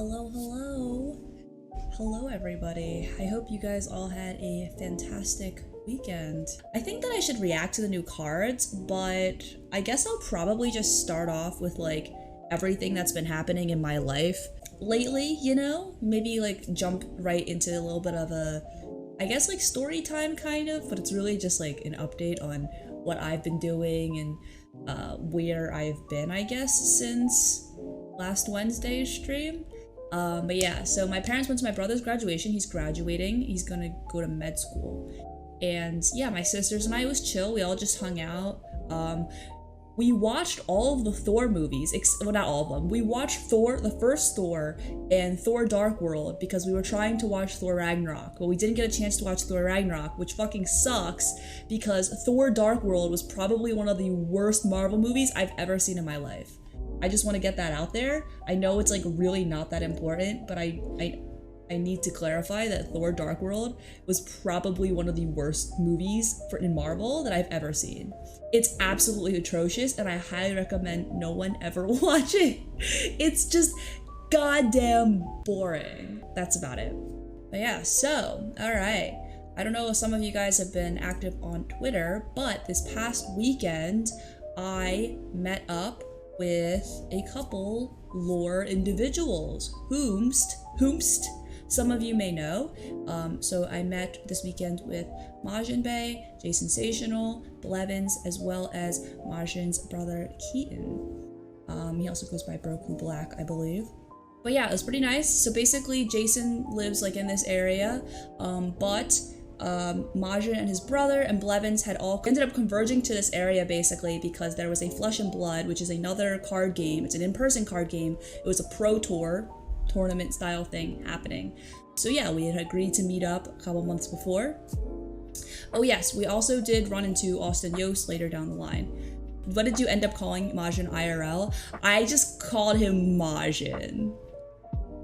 Hello, hello. Hello, everybody. I hope you guys all had a fantastic weekend. I think that I should react to the new cards, but I guess I'll probably just start off with like everything that's been happening in my life lately, you know? Maybe like jump right into a little bit of a, I guess like story time kind of, but it's really just like an update on what I've been doing and where I've been, I guess, since last Wednesday's stream. But yeah, so my parents went to my brother's graduation. He's graduating. He's gonna go to med school. And yeah, my sisters and I, it was chill. We all just hung out. We watched all of the Thor movies, well, not all of them. We watched Thor, the first Thor, and Thor Dark World because we were trying to watch Thor Ragnarok, but we didn't get a chance to watch Thor Ragnarok, which fucking sucks because Thor Dark World was probably one of the worst Marvel movies I've ever seen in my life. I just want to get that out there. I know it's like really not that important, but I need to clarify that Thor Dark World was probably one of the worst movies in Marvel that I've ever seen. It's absolutely atrocious and I highly recommend no one ever watch it. It's just goddamn boring. That's about it. But yeah, so, alright. I don't know if some of you guys have been active on Twitter, but this past weekend, I met up with a couple lore individuals, whomst some of you may know. So I met this weekend with MajiinBae, Jasensational, Blevins, as well as Majin's brother Keaton. He also goes by Broku Black, I believe. But yeah, it was pretty nice. So basically Jason lives like in this area, but Majin and his brother and Blevins had all ended up converging to this area basically because there was a Flesh and Blood, which is another card game. It's an in-person card game. It was a pro tour tournament style thing happening. So yeah, we had agreed to meet up a couple months before. Oh yes, we also did run into Austin Yost later down the line. What did you end up calling Majin IRL? I just called him Majin.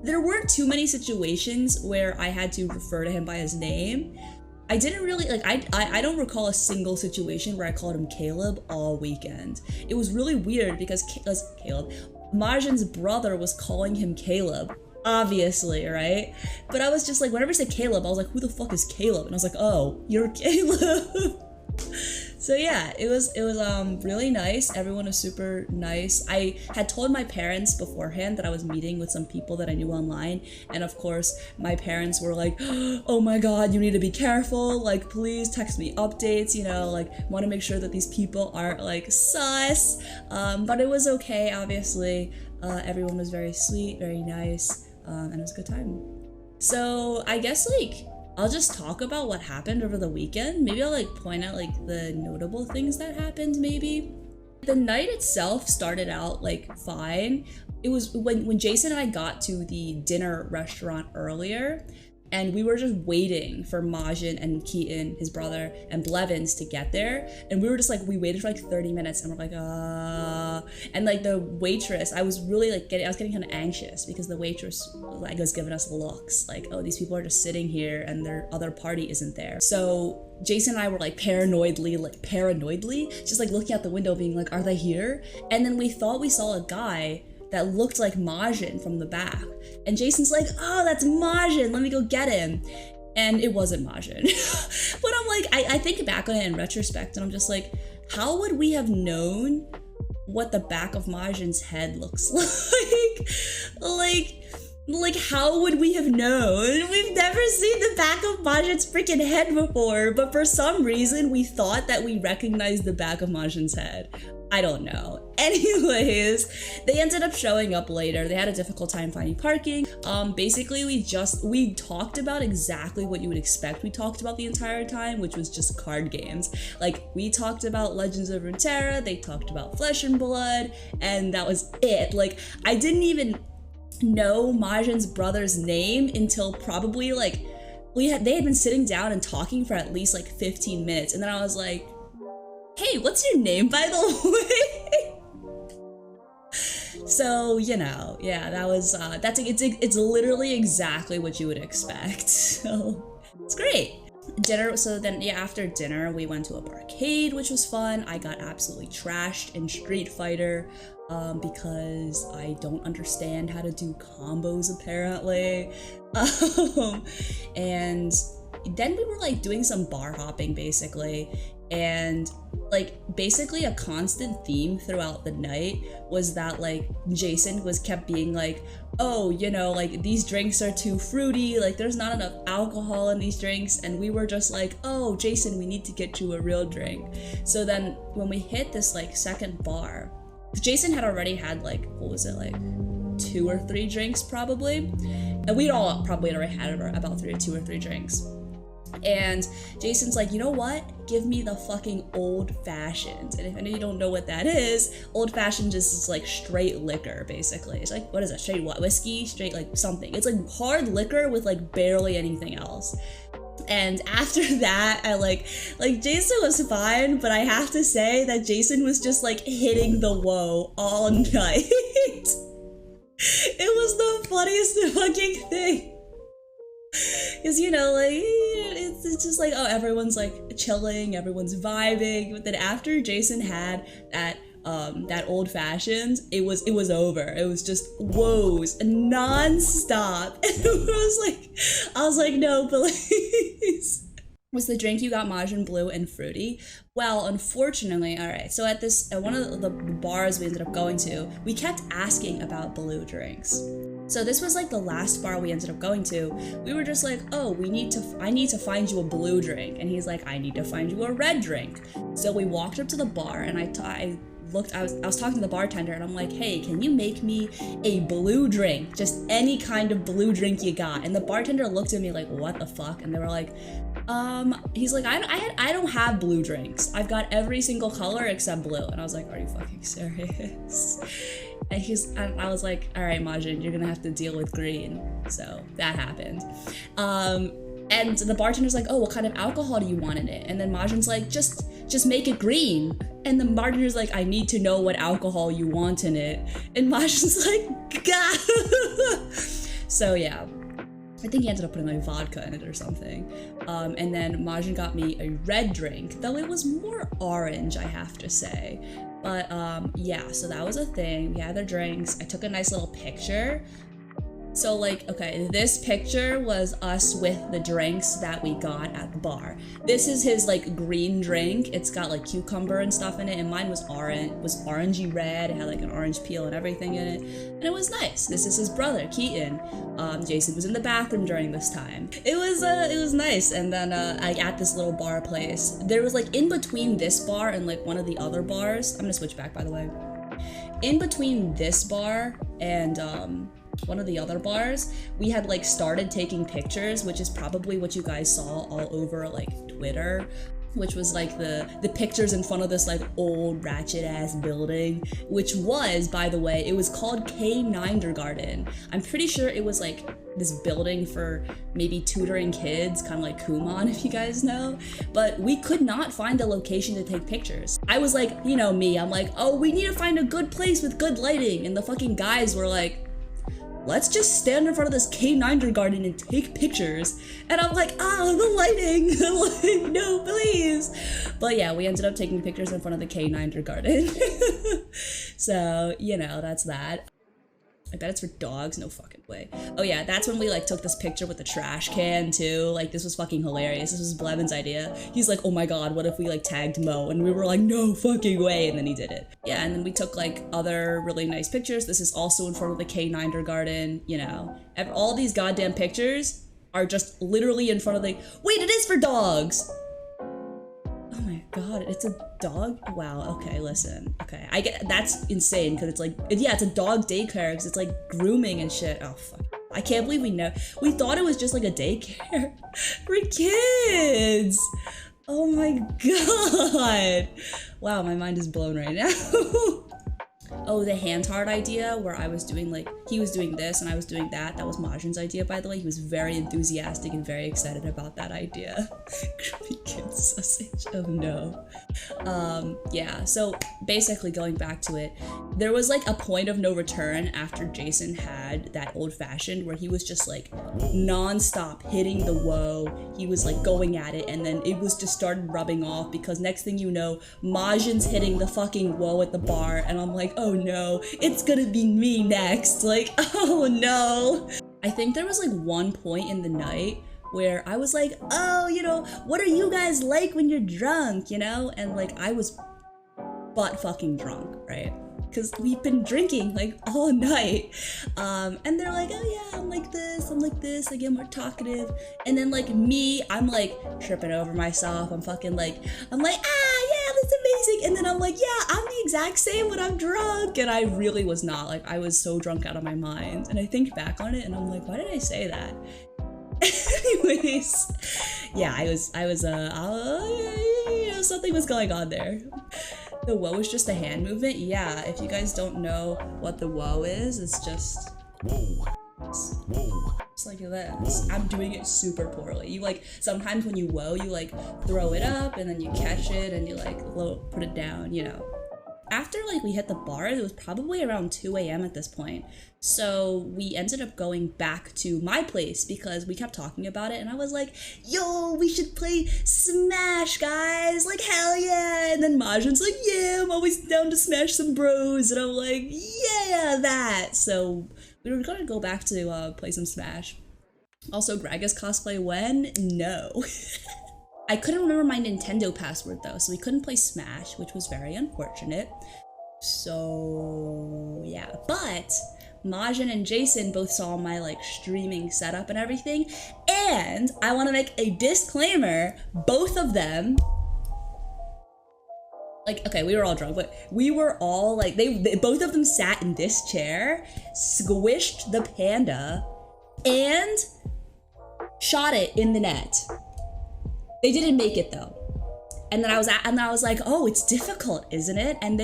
There weren't too many situations where I had to refer to him by his name. I didn't really, like, I don't recall a single situation where I called him Caleb all weekend. It was really weird because Caleb, Majin's brother was calling him Caleb, obviously, right? But I was just like, whenever I said Caleb, I was like, who the fuck is Caleb? And I was like, oh, you're Caleb. So yeah, it was really nice. Everyone was super nice. I had told my parents beforehand that I was meeting with some people that I knew online, and of course my parents were like, oh my god, you need to be careful, like please text me updates, you know, like want to make sure that these people aren't like sus. But it was okay, obviously. Everyone was very sweet, very nice, and it was a good time. So I guess like I'll just talk about what happened over the weekend. Maybe I'll like point out like the notable things that happened maybe. The night itself started out like fine. It was when Jason and I got to the dinner restaurant earlier and we were just waiting for Majin and Keaton, his brother, and Blevins to get there. And we were just like, we waited for like 30 minutes and we're like, and like the waitress, I was really like I was getting kind of anxious because the waitress like was giving us looks like, oh, these people are just sitting here and their other party isn't there. So Jason and I were like paranoidly, just like looking out the window being like, are they here? And then we thought we saw a guy that looked like Majin from the back. And Jason's like, oh, that's Majin, let me go get him. And it wasn't Majin. But I'm like, I think back on it in retrospect and I'm just like, how would we have known what the back of Majin's head looks like? Like, how would we have known? We've never seen the back of Majin's freaking head before, but for some reason we thought that we recognized the back of Majin's head. I don't know. Anyways, they ended up showing up later. They had a difficult time finding parking. Basically we talked about exactly what you would expect we talked about the entire time, which was just card games. Like, we talked about Legends of Runeterra, they talked about Flesh and Blood, and that was it. Like, I didn't even know Majin's brother's name until probably like, they had been sitting down and talking for at least like 15 minutes, and then I was like, hey, what's your name, by the way? So, you know, yeah, that was, it's literally exactly what you would expect. So, it's great. dinner, so then yeah, after dinner we went to a barcade, which was fun. I got absolutely trashed in Street Fighter because I don't understand how to do combos apparently. And then we were like doing some bar hopping basically, and like basically a constant theme throughout the night was that like Jason kept being like, oh, you know, like these drinks are too fruity, like there's not enough alcohol in these drinks, and we were just like, oh Jason, we need to get you a real drink. So then when we hit this like second bar, Jason had already had like, what was it, like 2 or 3 drinks probably, and we'd all probably already had about 2 or 3 drinks. And Jason's like, you know what? Give me the fucking old fashioned. And if any of you don't know what that is, old fashioned is like straight liquor, basically. It's like, what is it? Straight what? Whiskey? Straight like something. It's like hard liquor with like barely anything else. And after that, I like Jason was fine, but I have to say that Jason was just like hitting the whoa all night. It was the funniest fucking thing. Because, you know, like, it's just like, oh, everyone's like chilling, everyone's vibing. But then after Jason had that old fashioned, it was over. It was just woes non-stop. And I was like, no, please. Was the drink you got Majin blue and fruity? Well, unfortunately, all right, so at one of the bars we ended up going to, we kept asking about blue drinks. So this was like the last bar we ended up going to. We were just like, oh, I need to find you a blue drink. And he's like, I need to find you a red drink. So we walked up to the bar, and I was talking to the bartender, and I'm like, hey, can you make me a blue drink? Just any kind of blue drink you got. And the bartender looked at me like, what the fuck? And they were like, he's like, I don't have blue drinks. I've got every single color except blue. And I was like, are you fucking serious? And I was like, all right, Majin, you're gonna have to deal with green. So that happened. And the bartender's like, oh, what kind of alcohol do you want in it? And then Majin's like, just make it green. And the bartender's like, I need to know what alcohol you want in it. And Majin's like, gah! So yeah. I think he ended up putting like vodka in it or something. And then Majin got me a red drink, though it was more orange, I have to say. But yeah, so that was a thing. We had their drinks. I took a nice little picture. So like, okay, this picture was us with the drinks that we got at the bar. This is his like green drink. It's got like cucumber and stuff in it, and mine was orangey red. It had like an orange peel and everything in it, and it was nice. This is his brother, Keaton. Jason was in the bathroom during this time. It was nice. And then at this little bar place, there was like in between this bar and like one of the other bars. I'm gonna switch back, by the way. In between this bar and one of the other bars, we had like started taking pictures, which is probably what you guys saw all over like Twitter, which was like the pictures in front of this like old ratchet ass building, which was, by the way, it was called K9dergarten. I'm pretty sure it was like this building for maybe tutoring kids, kind of like Kumon, if you guys know, but we could not find a location to take pictures. I was like, you know me, I'm like, oh, we need to find a good place with good lighting, and the fucking guys were like, let's just stand in front of this K9dergarten and take pictures. And I'm like, the lighting. I'm like, no, please. But yeah, we ended up taking pictures in front of the K9dergarten. So, you know, that's that. I bet it's for dogs, no fucking way. Oh yeah, that's when we like took this picture with the trash can too. Like, this was fucking hilarious. This was Blevin's idea. He's like, oh my god, what if we like tagged Mo? And we were like, no fucking way, and then he did it. Yeah, and then we took like other really nice pictures. This is also in front of the K9dergarten, you know. All these goddamn pictures are just literally in front of the, wait, it is for dogs! Oh my god, it's a dog? Wow, okay, listen. Okay, I get, that's insane, because it's like, yeah, it's a dog daycare, because it's like grooming and shit. Oh, fuck. I can't believe we thought it was just like a daycare for kids! Oh my god! Wow, my mind is blown right now. oh, the hand heart idea where I was doing like, he was doing this and I was doing that. That was Majin's idea, by the way. He was very enthusiastic and very excited about that idea. Creepy kid sausage, oh no. Yeah, so basically going back to it, there was like a point of no return after Jason had that old fashioned where he was just like non-stop hitting the whoa. He was like going at it, and then it was just started rubbing off because next thing you know, Majin's hitting the fucking whoa at the bar, and I'm like, oh no, it's gonna be me next. Like, oh no. I think there was like one point in the night where I was like, oh, you know, what are you guys like when you're drunk, you know? And like, I was butt fucking drunk, right? Because we've been drinking like all night. And they're like, oh yeah, I'm like this, I get more talkative. And then like me, I'm like tripping over myself. I'm like, ah, yeah, that's amazing. And then I'm like, yeah, I'm the exact same when I'm drunk. And I really was not. Like, I was so drunk out of my mind. And I think back on it and I'm like, why did I say that? Anyways, yeah, I was, you know, something was going on there. The whoa is just a hand movement. Yeah, if you guys don't know what the whoa is, it's just whoa. It's like this. I'm doing it super poorly. You like, sometimes when you whoa, you like throw it up and then you catch it and you like put it down, you know. After like we hit the bar, it was probably around 2 a.m. at this point. So we ended up going back to my place because we kept talking about it and I was like, yo, we should play Smash, guys, like hell yeah. And then Majin's like, yeah, I'm always down to smash some bros. And I'm like, yeah, that. So we were gonna go back to play some Smash. Also, Graga's cosplay when? No. I couldn't remember my Nintendo password though, so we couldn't play Smash, which was very unfortunate. So yeah, but Majin and Jason both saw my like streaming setup and everything, and I want to make a disclaimer, both of them, like, okay, we were all drunk, but we were all like, they both of them sat in this chair, squished the panda, and shot it in the net. They didn't make it though. And then I was like, oh, it's difficult, isn't it? And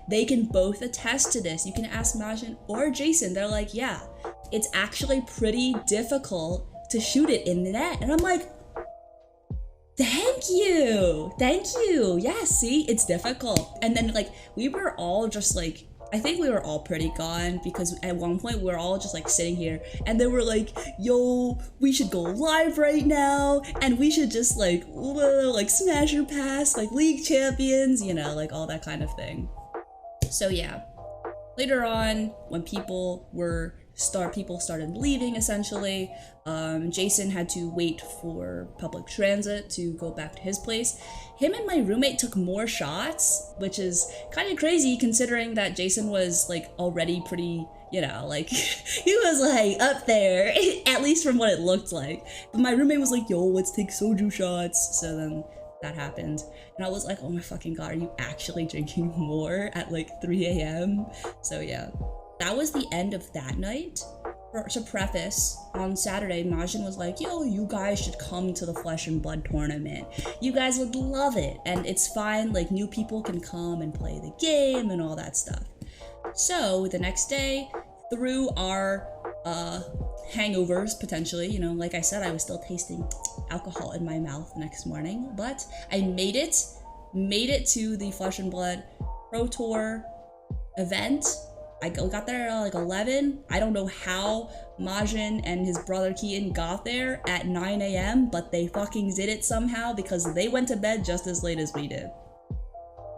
they can both attest to this. You can ask Majin or Jason. They're like, yeah, it's actually pretty difficult to shoot it in the net. And I'm like, thank you. Yeah, see, it's difficult. And then like, we were all just like, I think we were all pretty gone because at one point we were all just like sitting here and they were like, yo, we should go live right now and we should just like smash or pass like League Champions, you know, like all that kind of thing. So yeah, later on when people started leaving essentially, Jason had to wait for public transit to go back to his place. Him and my roommate took more shots, which is kind of crazy considering that Jason was like already pretty, you know, like he was like up there, at least from what it looked like. But my roommate was like, yo, let's take soju shots. So then that happened. And I was like, oh my fucking God, are you actually drinking more at like 3 a.m.? So yeah, that was the end of that night. To preface, on Saturday, Majin was like, yo, you guys should come to the Flesh and Blood tournament. You guys would love it. And it's fine, like new people can come and play the game and all that stuff. So the next day, through our hangovers, potentially, you know, like I said, I was still tasting alcohol in my mouth the next morning, but I made it to the Flesh and Blood Pro Tour event. I got there at like 11. I don't know how Majin and his brother Keaton got there at 9 a.m., but they fucking did it somehow because they went to bed just as late as we did.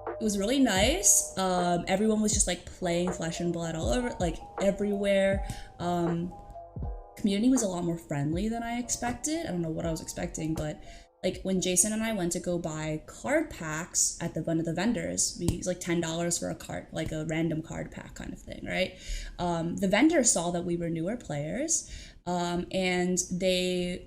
It was really nice. Everyone was just like playing Flesh and Blood all over, like everywhere. Community was a lot more friendly than I expected. I don't know what I was expecting, but like when Jason and I went to go buy card packs at one of the vendors, we used like $10 for a card, like a random card pack kind of thing, right? The vendor saw that we were newer players, and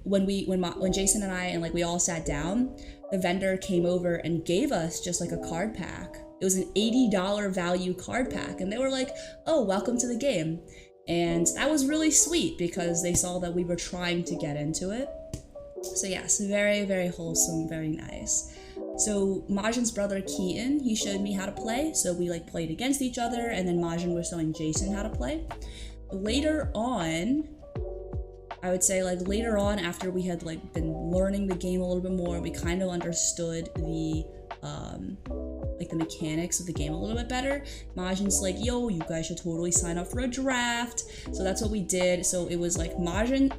when Jason and I and like we all sat down, the vendor came over and gave us just like a card pack. It was an $80 value card pack, and they were like, "Oh, welcome to the game," and that was really sweet because they saw that we were trying to get into it. So yes, very, very wholesome, very nice. So Majin's brother Keaton, he showed me how to play, so we like played against each other, and then Majin was showing Jason how to play. Later on, I would say like later on after we had like been learning the game a little bit more, we kind of understood the like the mechanics of the game a little bit better. Majin's like, yo, you guys should totally sign up for a draft. So that's what we did. So it was like Majin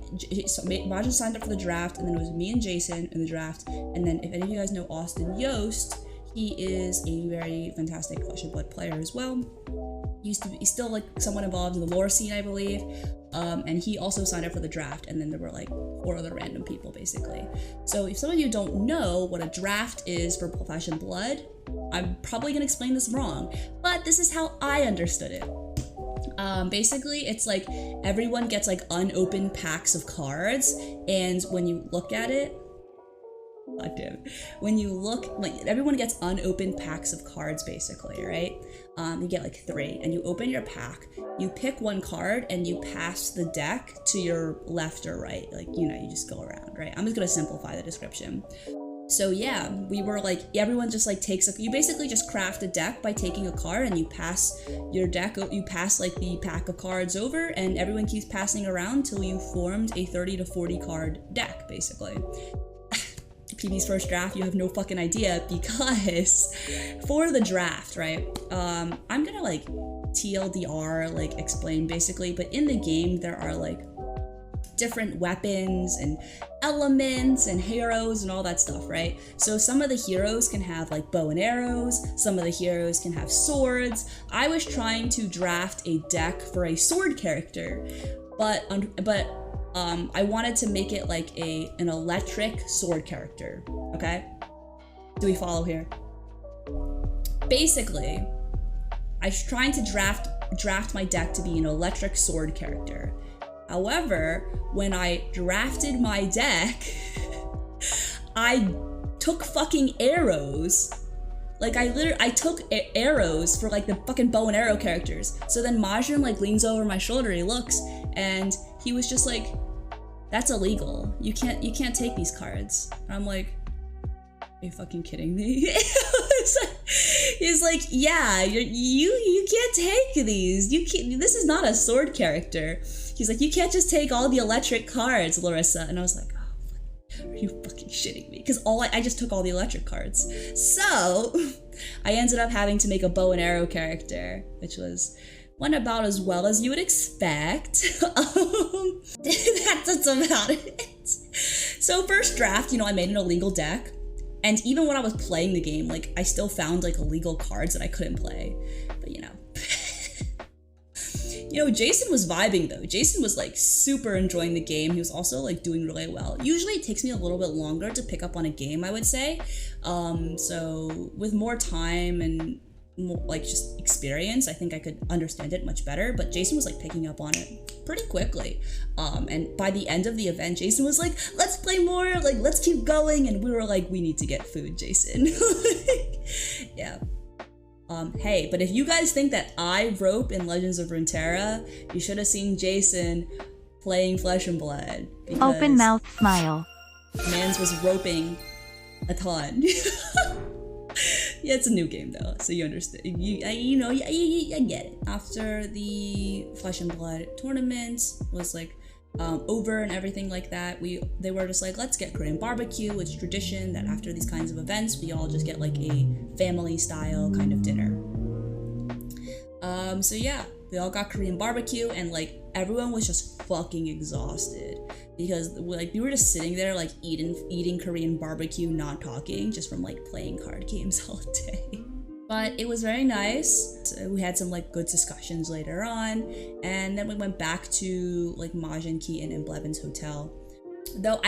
signed up for the draft, and then it was me and Jason in the draft. And then if any of you guys know Austin Yost, he is a very fantastic Flesh and Blood player as well. He's still like somewhat involved in the lore scene, I believe. And he also signed up for the draft, and then there were like 4 other random people basically. So if some of you don't know what a draft is for Flesh and Blood, I'm probably gonna explain this wrong, but this is how I understood it. Basically it's like everyone gets like unopened packs of cards, and when you look at it, God damn it. When you look, like everyone gets unopened packs of cards basically, right? You get like 3, and you open your pack, you pick one card, and you pass the deck to your left or right. Like, you know, you just go around, right? I'm just gonna simplify the description. So yeah, we were like, everyone just like you basically just craft a deck by taking a card, and you pass your deck, you pass like the pack of cards over, and everyone keeps passing around till you formed a 30 to 40 card deck, basically. PB's first draft, you have no fucking idea, because for the draft, right, I'm gonna like TLDR, like explain basically, but in the game there are like different weapons and elements and heroes and all that stuff, right? So some of the heroes can have like bow and arrows, some of the heroes can have swords. I was trying to draft a deck for a sword character, but I wanted to make it like an electric sword character, okay? Do we follow here? Basically, I was trying to draft my deck to be an electric sword character. However, when I drafted my deck, I took fucking arrows. Like I took arrows for like the fucking bow and arrow characters. So then Majin like leans over my shoulder, he looks, and he was just like, that's illegal. You can't take these cards. And I'm like, are you fucking kidding me? He's like, yeah, you can't take these. This is not a sword character. He's like, you can't just take all the electric cards, Larissa. And I was like, oh, are you fucking shitting me? Because I just took all the electric cards. So I ended up having to make a bow and arrow character, which went about as well as you would expect. That's about it. So first draft, I made an illegal deck. And even when I was playing the game, like, I still found, like, illegal cards that I couldn't play. But, Jason was vibing, though. Jason was, like, super enjoying the game. He was also, like, doing really well. Usually it takes me a little bit longer to pick up on a game, I would say. So with more time and more, like, just experience, I think I could understand it much better. But Jason was, like, picking up on it pretty quickly. And by the end of the event, Jason was like, let's play more, like, let's keep going. And we were like, we need to get food, Jason. Yeah. Hey, but if you guys think that I rope in Legends of Runeterra, you should have seen Jason playing Flesh and Blood. Open mouth smile. Mans was roping a ton. Yeah, it's a new game though, so you understand. I get it. After the Flesh and Blood tournament was like over and everything like that, they were just like, let's get Korean barbecue. It's tradition that after these kinds of events, we all just get like a family style kind of dinner. So yeah, we all got Korean barbecue, and like everyone was just fucking exhausted because like we were just sitting there like eating Korean barbecue, not talking, just from like playing card games all day. But it was very nice. So we had some like good discussions later on, and then we went back to like Majin, Keaton, and Blevins hotel. Though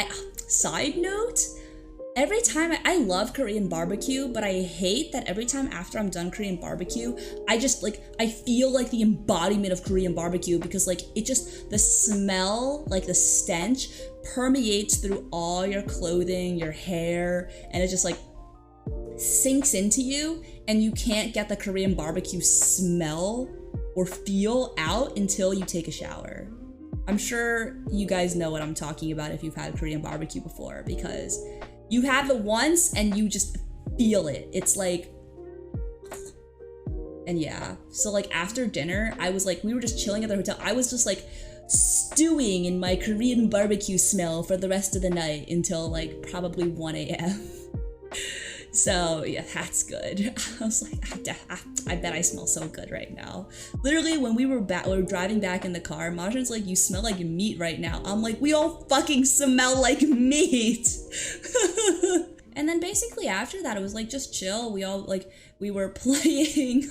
side note, every time I love Korean barbecue, but I hate that every time after I'm done Korean barbecue, I feel like the embodiment of Korean barbecue, because like the smell, like the stench permeates through all your clothing, your hair, and it just like sinks into you, and you can't get the Korean barbecue smell or feel out until you take a shower. I'm sure you guys know what I'm talking about if you've had Korean barbecue before, because you have it once and you just feel it. It's like, and yeah, so like after dinner, I was like, we were just chilling at the hotel. I was just like stewing in my Korean barbecue smell for the rest of the night until like probably 1 a.m. So yeah, that's good. I was like, I bet I smell so good right now. Literally, when we were driving back in the car, Majin's like, you smell like meat right now. I'm like, we all fucking smell like meat. And then basically after that, it was like just chill. We all like, we were playing,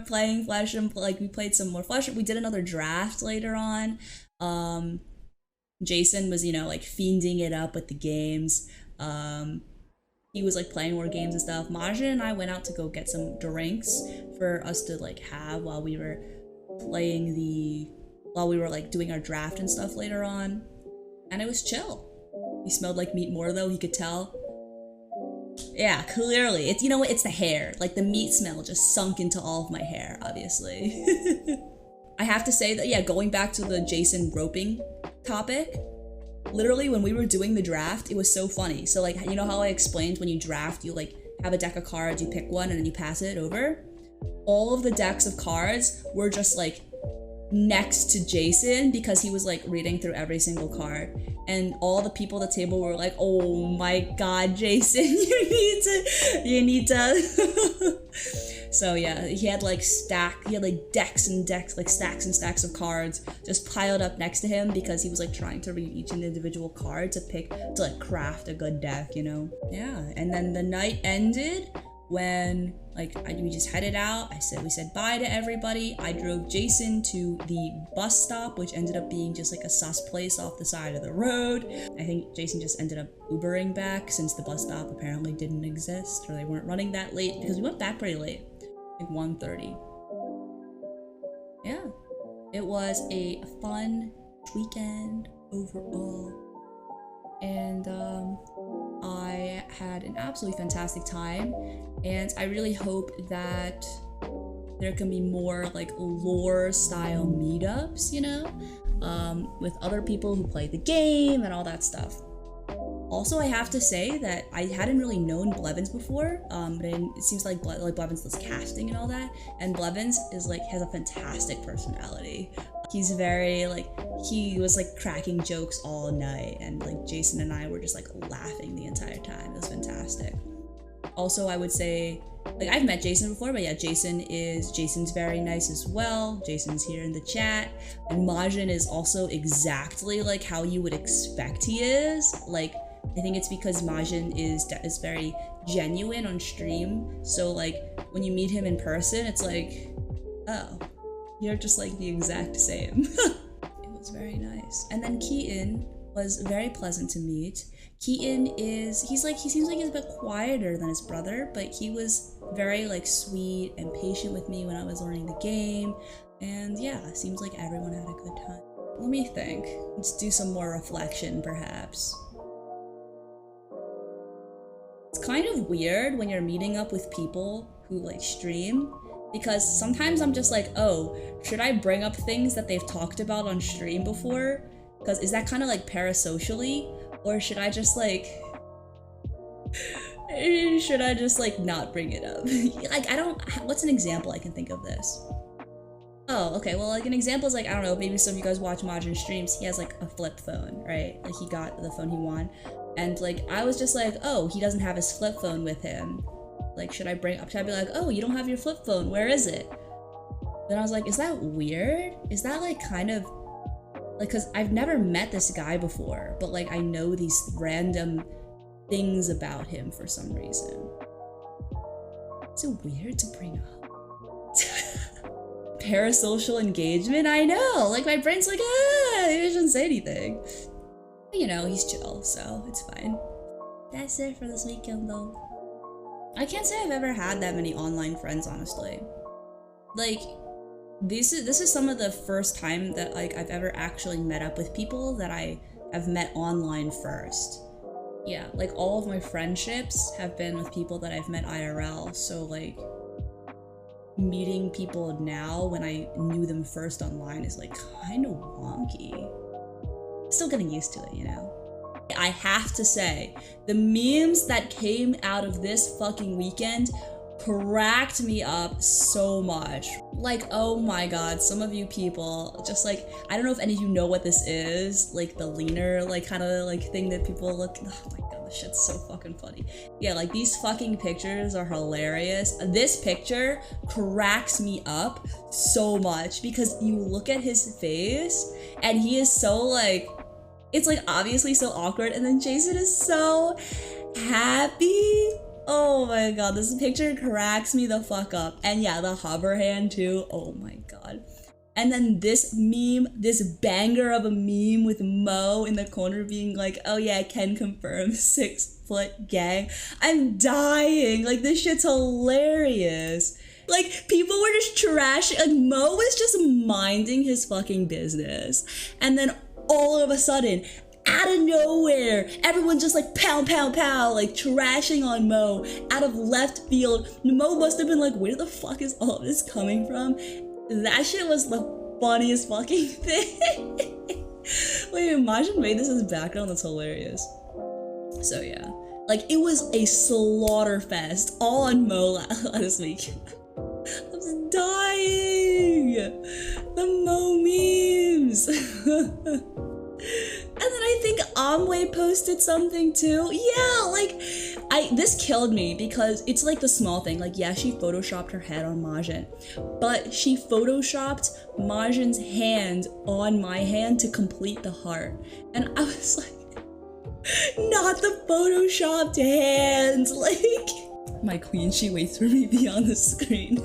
Flesh and like we played some more Flesh. We did another draft later on. Jason was, you know, like fiending it up with the games. He was like playing more games and stuff. Majin and I went out to go get some drinks for us to like have while we were like doing our draft and stuff later on. And it was chill. He smelled like meat more though, he could tell. Yeah, clearly. It's, you know what, it's the hair. Like the meat smell just sunk into all of my hair, obviously. I have to say that, yeah, going back to the Jason roping topic, literally when we were doing the draft, it was so funny. So like, you know how I explained when you draft, you like have a deck of cards, you pick one and then you pass it over? All of the decks of cards were just like next to Jason because he was like reading through every single card, and all the people at the table were like, oh my god, Jason, you need to So yeah, he had like decks and decks, like stacks and stacks of cards just piled up next to him because he was like trying to read each individual card to like craft a good deck, you know? Yeah, and then the night ended when we just headed out. We said bye to everybody. I drove Jason to the bus stop, which ended up being just like a sus place off the side of the road. I think Jason just ended up Ubering back since the bus stop apparently didn't exist, or they weren't running that late, because we went back pretty late, like 1:30. Yeah, it was a fun weekend overall, and I had an absolutely fantastic time, and I really hope that there can be more like lore style meetups, you know, with other people who play the game and all that stuff. Also, I have to say that I hadn't really known Blevins before, but it seems like Blevins does casting and all that, and Blevins is like has a fantastic personality. He's very like, he was like cracking jokes all night, and like Jason and I were just like laughing the entire time. It was fantastic. Also, I would say, like, I've met Jason before, but yeah, Jason's very nice as well. Jason's here in the chat, and Majin is also exactly like how you would expect he is. Like, I think it's because Majin is very genuine on stream, so like when you meet him in person, it's like, oh, you're just like the exact same. It was very nice. And then Keaton was very pleasant to meet. Keaton he seems like he's a bit quieter than his brother, but he was very like sweet and patient with me when I was learning the game. And yeah, it seems like everyone had a good time. Let me think. Let's do some more reflection, perhaps. It's kind of weird when you're meeting up with people who like stream, because sometimes I'm just like, oh, should I bring up things that they've talked about on stream before? Because is that kind of like parasocially? Or should I just like not bring it up? Like, what's an example I can think of this? Oh, okay, well, like an example is like, I don't know, maybe some of you guys watch Majin streams, he has like a flip phone, right? Like he got the phone he won. And like, I was just like, oh, he doesn't have his flip phone with him. Like, should I be like, oh, you don't have your flip phone, where is it? Then I was like, is that weird? Is that like kind of, like, cause I've never met this guy before, but like I know these random things about him for some reason. Is it weird to bring up? Parasocial engagement? I know, like my brain's like, maybe I shouldn't say anything. But, you know, he's chill, so it's fine. That's it for this weekend though. I can't say I've ever had that many online friends, honestly. Like, this is some of the first time that like I've ever actually met up with people that I have met online first. Yeah, like all of my friendships have been with people that I've met IRL, so like meeting people now when I knew them first online is like kind of wonky. Still getting used to it, you know? I have to say, the memes that came out of this fucking weekend cracked me up so much. Like, oh my god, some of you people just like, I don't know if any of you know what this is, like the leaner like kind of like thing that people look, oh my god, this shit's so fucking funny. Yeah, like these fucking pictures are hilarious. This picture cracks me up so much because you look at his face and he is so like, it's like obviously so awkward, and then Jason is so happy. Oh my god, this picture cracks me the fuck up. And yeah, the hover hand too. Oh my god. And then this meme, this banger of a meme with Mo in the corner being like, oh yeah, I can confirm 6 foot gang. I'm dying. Like, this shit's hilarious. Like, people were just trashing. Like, Mo was just minding his fucking business. And then all of a sudden, out of nowhere, everyone just like pow, pow, pow, like trashing on Mo out of left field. Mo must have been like, where the fuck is all of this coming from? That shit was the funniest fucking thing. Wait, MajiinBae this is background, that's hilarious. So yeah, like it was a slaughter fest all on Mo last week. I was dying. The Mo memes. And then I think Amway posted something too. Yeah, like, this killed me because it's like the small thing. Like, yeah, she photoshopped her head on Majin, but she photoshopped Majin's hand on my hand to complete the heart. And I was like, not the photoshopped hands. Like, my queen, she waits for me beyond the screen.